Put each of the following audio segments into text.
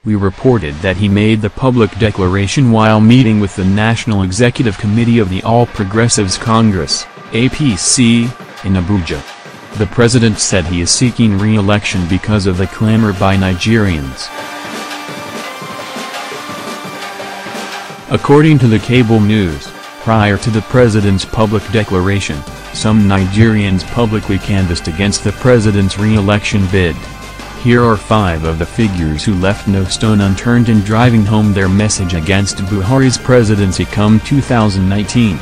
We reported that he made the public declaration while meeting with the National Executive Committee of the All Progressives Congress, APC, in Abuja. The president said he is seeking re-election because of the clamor by Nigerians. According to the cable news, prior to the president's public declaration, some Nigerians publicly canvassed against the president's re-election bid. Here are 5 of the figures who left no stone unturned in driving home their message against Buhari's presidency come 2019.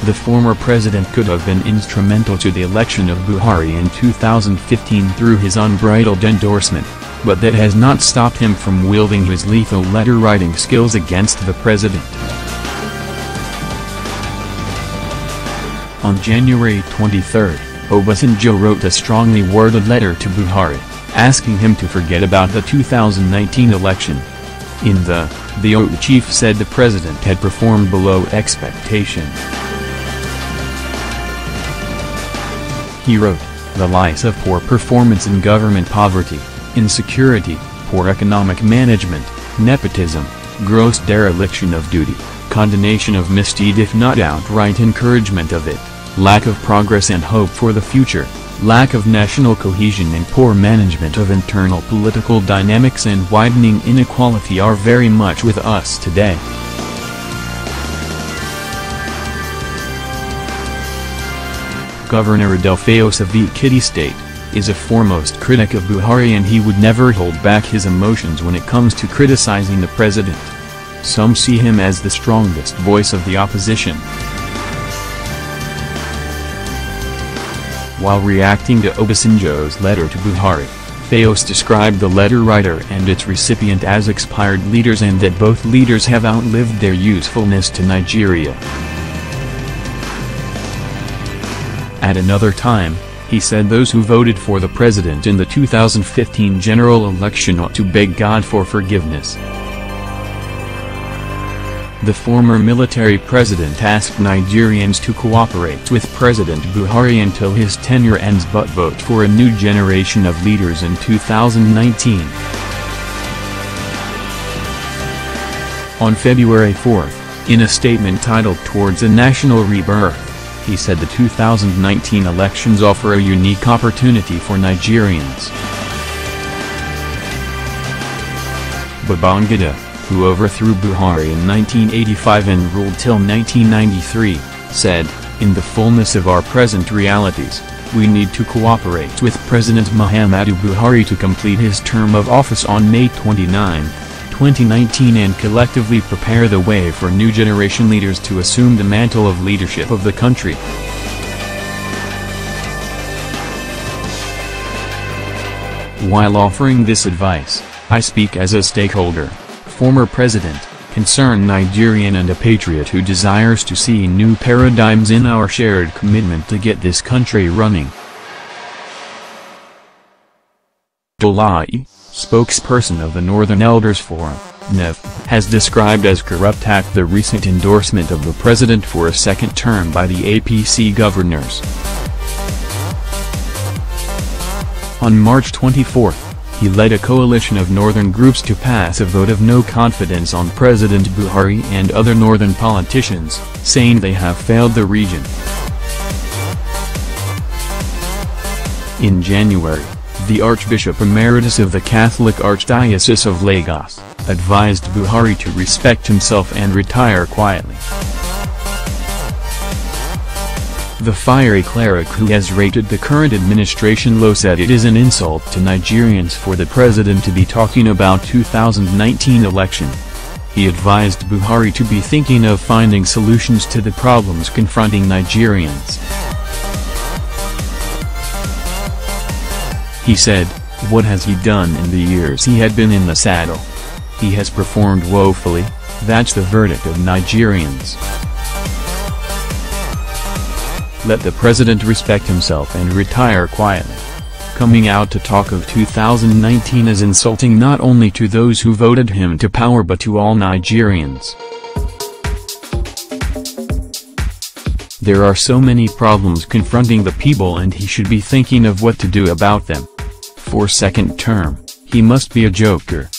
The former president could have been instrumental to the election of Buhari in 2015 through his unbridled endorsement, but that has not stopped him from wielding his lethal letter-writing skills against the president. On January 23, Obasanjo wrote a strongly worded letter to Buhari, asking him to forget about the 2019 election. In the OU chief said the president had performed below expectation. He wrote, "The lies of poor performance in government, poverty, insecurity, poor economic management, nepotism, gross dereliction of duty, condonation of misdeed if not outright encouragement of it, lack of progress and hope for the future, lack of national cohesion and poor management of internal political dynamics and widening inequality are very much with us today." Governor Adelpheo Savitkiti State is a foremost critic of Buhari, and he would never hold back his emotions when it comes to criticizing the president. Some see him as the strongest voice of the opposition. While reacting to Obasanjo's letter to Buhari, Fayose described the letter writer and its recipient as expired leaders and that both leaders have outlived their usefulness to Nigeria. At another time, he said those who voted for the president in the 2015 general election ought to beg God for forgiveness. The former military president asked Nigerians to cooperate with President Buhari until his tenure ends but vote for a new generation of leaders in 2019. On February 4, in a statement titled "Towards a National Rebirth," he said the 2019 elections offer a unique opportunity for Nigerians. Babangida, who overthrew Buhari in 1985 and ruled till 1993, said, "In the fullness of our present realities, we need to cooperate with President Muhammadu Buhari to complete his term of office on May 29, 2019 and collectively prepare the way for new generation leaders to assume the mantle of leadership of the country." While offering this advice, "I speak as a stakeholder, former president, concerned Nigerian and a patriot who desires to see new paradigms in our shared commitment to get this country running." Dolai, spokesperson of the Northern Elders Forum, NEF, has described as corrupt act the recent endorsement of the president for a second term by the APC governors. On March 24, he led a coalition of northern groups to pass a vote of no confidence on President Buhari and other northern politicians, saying they have failed the region. In January, the Archbishop Emeritus of the Catholic Archdiocese of Lagos advised Buhari to respect himself and retire quietly. The fiery cleric who has rated the current administration low said it is an insult to Nigerians for the president to be talking about 2019 election. He advised Buhari to be thinking of finding solutions to the problems confronting Nigerians. He said, "What has he done in the years he had been in the saddle? He has performed woefully, that's the verdict of Nigerians. Let the president respect himself and retire quietly." Coming out to talk of 2019 is insulting not only to those who voted him to power but to all Nigerians. There are so many problems confronting the people and he should be thinking of what to do about them. For second term, he must be a joker.